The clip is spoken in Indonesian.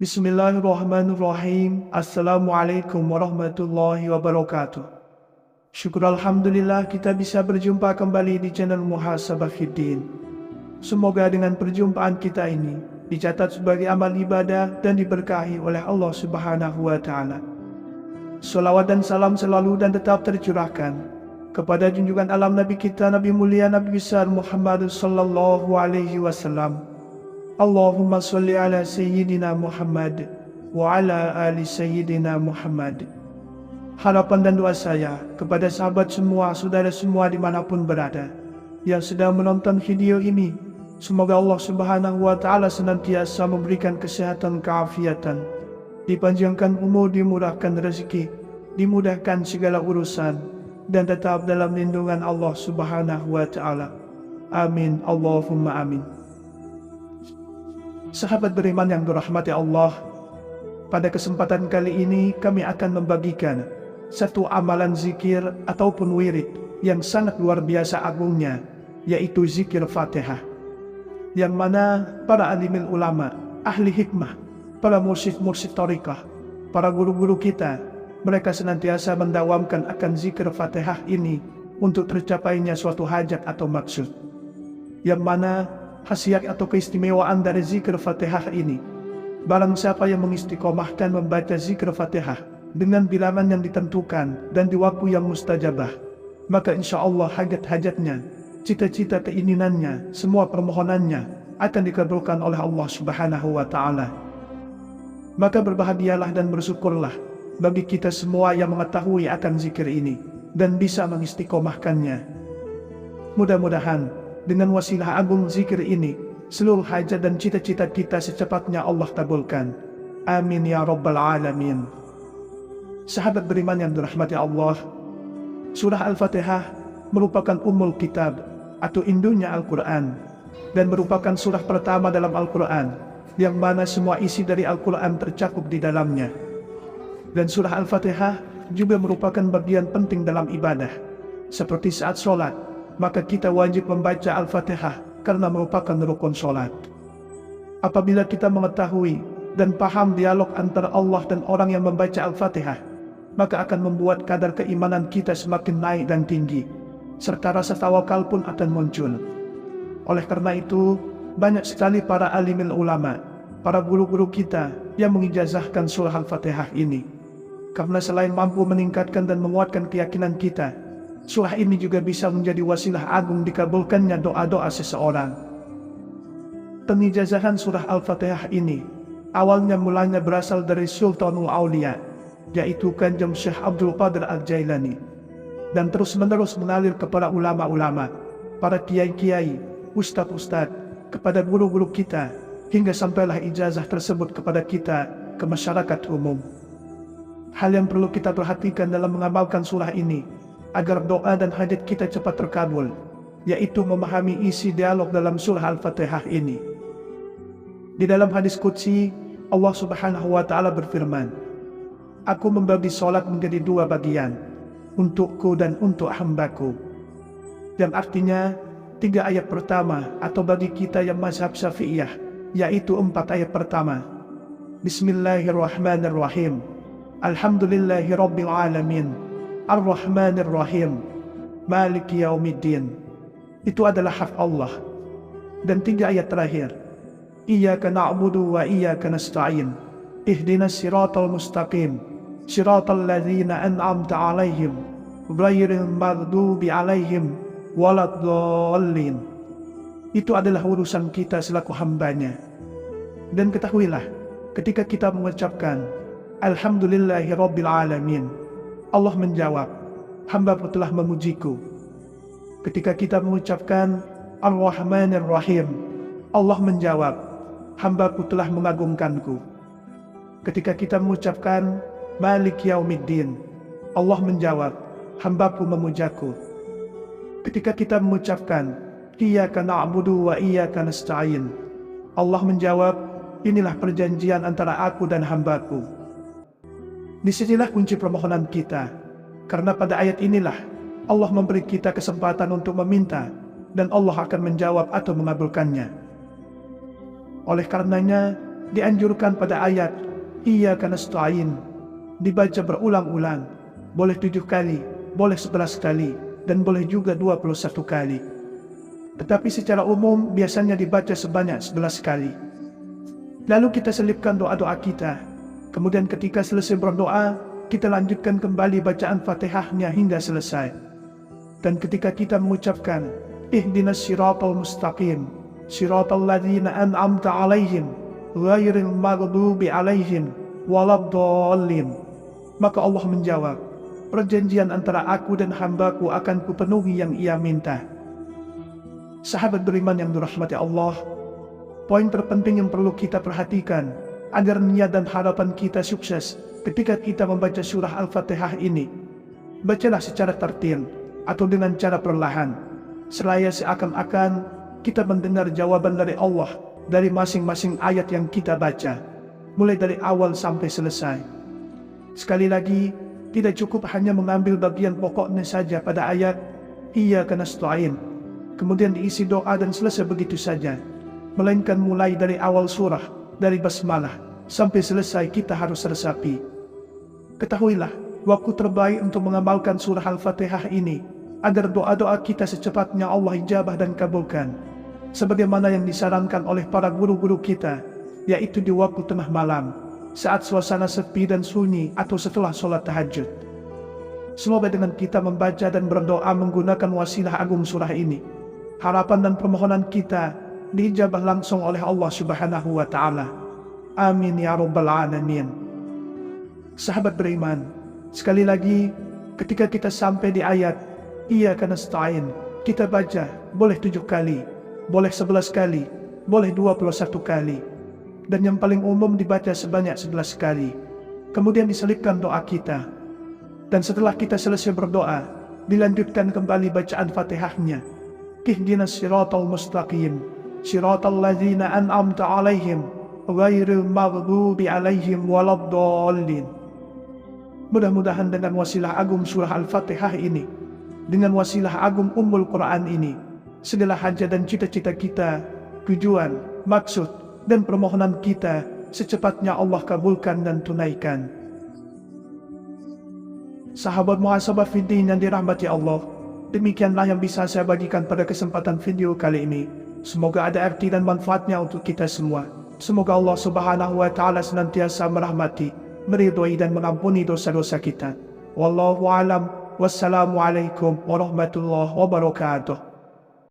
Bismillahirrahmanirrahim. Assalamualaikum warahmatullahi wabarakatuh. Syukur Alhamdulillah kita bisa berjumpa kembali di channel Muhasabah Fiddin. Semoga dengan perjumpaan kita ini dicatat sebagai amal ibadah dan diberkahi oleh Allah Subhanahu wa Ta'ala. Salawat dan salam selalu dan tetap tercurahkan kepada junjungan alam Nabi kita, Nabi mulia, Nabi besar Muhammad sallallahu alaihi wasallam. Allahumma salli ala Sayyidina Muhammad wa ala ali Sayyidina Muhammad. Harapan dan doa saya kepada sahabat semua, saudara semua dimanapun berada yang sedang menonton video ini, semoga Allah Subhanahu wa Ta'ala senantiasa memberikan kesehatan, keafiatan, dipanjangkan umur, dimurahkan rezeki, dimudahkan segala urusan, dan tetap dalam lindungan Allah Subhanahu wa Ta'ala. Amin, Allahumma amin. Sahabat beriman yang dirahmati Allah, pada kesempatan kali ini kami akan membagikan satu amalan zikir ataupun wirid yang sangat luar biasa agungnya, yaitu zikir Fatihah, yang mana para alimil ulama, ahli hikmah, para mursyid thariqah, para guru-guru kita, mereka senantiasa mendawamkan akan zikir Fatihah ini untuk tercapainya suatu hajat atau maksud, yang mana khasiat atau keistimewaan dari zikir Fatihah ini, barang siapa yang mengistiqomahkan membaca zikir Fatihah dengan bilangan yang ditentukan dan di waktu yang mustajabah, maka insya Allah hajat-hajatnya, cita-cita keinginannya, semua permohonannya akan dikabulkan oleh Allah Subhanahu wa Ta'ala. Maka berbahagialah dan bersyukurlah bagi kita semua yang mengetahui akan zikir ini dan bisa mengistiqomahkannya. Mudah-mudahan dengan wasilah agung zikir ini, seluruh hajat dan cita-cita kita secepatnya Allah kabulkan. Amin ya rabbal alamin. Sahabat beriman yang dirahmati Allah, surah Al-Fatihah merupakan ummul kitab atau induknya Al-Quran, dan merupakan surah pertama dalam Al-Quran yang mana semua isi dari Al-Quran tercakup di dalamnya. Dan surah Al-Fatihah juga merupakan bagian penting dalam ibadah. Seperti saat sholat, maka kita wajib membaca Al-Fatihah karena merupakan rukun sholat. Apabila kita mengetahui dan paham dialog antara Allah dan orang yang membaca Al-Fatihah, maka akan membuat kadar keimanan kita semakin naik dan tinggi, serta rasa tawakal pun akan muncul. Oleh karena itu, banyak sekali para alimil ulama, para guru-guru kita yang mengijazahkan surah Al-Fatihah ini, karena selain mampu meningkatkan dan menguatkan keyakinan kita, surah ini juga bisa menjadi wasilah agung dikabulkannya doa-doa seseorang. Pengijazahan surah Al-Fatihah ini awalnya mulanya berasal dari Sultanul Aulia, yaitu Kanjeng Syekh Abdul Qadir Al-Jailani, dan terus-menerus mengalir kepada ulama-ulama, para kiai-kiai, ustadz-ustadz, kepada guru-guru kita, hingga sampailah ijazah tersebut kepada kita, ke masyarakat umum. Hal yang perlu kita perhatikan dalam mengamalkan surah ini agar doa dan hajat kita cepat terkabul, yaitu memahami isi dialog dalam surah Al-Fatihah ini. Di dalam hadis qudsi, Allah Subhanahu wa Ta'ala berfirman, "Aku membagi sholat menjadi dua bagian, untukku dan untuk hambaku." Yang artinya 3 ayat pertama atau bagi kita yang mazhab Syafi'iyah, yaitu 4 ayat pertama. Bismillahirrahmanirrahim. Alhamdulillahi rabbil alamin. Ar-Rahmanir Rahim, Maliki Yaumiddin. Itu adalah hak Allah. Dan 3 ayat terakhir, Iyyaka na'budu wa iyyaka nasta'in, Ihdinas siratal mustaqim, Siratal ladzina an'amta 'alaihim, ghairil maghdubi 'alaihim waladdallin. Itu adalah urusan kita selaku hambanya. Dan ketahuilah, ketika kita mengucapkan Alhamdulillahi rabbil alamin, Allah menjawab, "Hamba-Ku telah memujiku." Ketika kita mengucapkan Ar-Rahmanir Rahim, Allah menjawab, "Hamba-Ku telah mengagungkanku." Ketika kita mengucapkan Malik Yaumiddin, Allah menjawab, "Hamba-Ku memujaku." ketika kita mengucapkan Iyyaka na'budu wa iyyaka nasta'in. Allah menjawab, inilah perjanjian antara aku dan hambaku. Disinilah kunci permohonan kita, karena pada ayat inilah Allah memberi kita kesempatan untuk meminta, dan Allah akan menjawab atau mengabulkannya. Oleh karenanya, dianjurkan pada ayat Iyyaka nasta'in dibaca berulang-ulang, boleh 7 kali, boleh 11 kali, dan boleh juga 21 kali. Tetapi secara umum biasanya dibaca sebanyak 11 kali. Lalu kita selipkan doa-doa kita. Kemudian ketika selesai berdoa, kita lanjutkan kembali bacaan Fatihahnya hingga selesai. Dan ketika kita mengucapkan Ihdinas siratal mustaqim, siratal ladzina an'amta 'alaihim, ghairil maghdubi 'alaihim waladdallin, maka Allah menjawab, perjanjian antara aku dan hambaku akan kupenuhi yang ia minta. Sahabat beriman yang dirahmati Allah, poin terpenting yang perlu kita perhatikan agar niat dan harapan kita sukses ketika kita membaca surah Al-Fatihah ini. Bacalah secara tertil atau dengan cara perlahan, seraya seakan-akan kita mendengar jawaban dari Allah dari masing-masing ayat yang kita baca, mulai dari awal sampai selesai. Sekali lagi, tidak cukup hanya mengambil bagian pokoknya saja pada ayat Iyyaka nasta'in, kemudian diisi doa dan selesai begitu saja, melainkan mulai dari awal surah, dari basmalah sampai selesai kita harus resapi. Ketahuilah, waktu terbaik untuk mengamalkan surah Al-Fatihah ini agar doa-doa kita secepatnya Allah ijabah dan kabulkan, sebagaimana yang disarankan oleh para guru-guru kita, yaitu di waktu tengah malam, saat suasana sepi dan sunyi atau setelah sholat tahajud. Semoga dengan kita membaca dan berdoa menggunakan wasilah agung surah ini, harapan dan permohonan kita diijabah langsung oleh Allah Subhanahu wa Ta'ala. Amin ya Rabbal Alamin. Sahabat beriman, sekali lagi, ketika kita sampai di ayat Iyyaka nasta'in, kita baca boleh 7 kali, boleh 11 kali, boleh 21 kali, dan yang paling umum dibaca sebanyak 11 kali. Kemudian diselipkan doa kita, dan setelah kita selesai berdoa, dilanjutkan kembali bacaan Fatihahnya. Ihdinas siratal mustaqim, siratal ladzina an'amta 'alaihim, ghairil maghdubi 'alaihim waladdallin. Mudah-mudahan dengan wasilah agung surah Al-Fatihah ini, dengan wasilah agung Ummul Quran ini, segala hajat dan cita-cita kita, tujuan, maksud, dan permohonan kita secepatnya Allah kabulkan dan tunaikan. Sahabat muhasabah fiddin yang dirahmati Allah, demikianlah yang bisa saya bagikan pada kesempatan video kali ini. Semoga ada arti dan manfaatnya untuk kita semua. Semoga Allah Subhanahu wa Ta'ala senantiasa merahmati, meridhoi dan mengampuni dosa-dosa kita. Wallahu a'lam. Wassalamualaikum warahmatullahi wabarakatuh.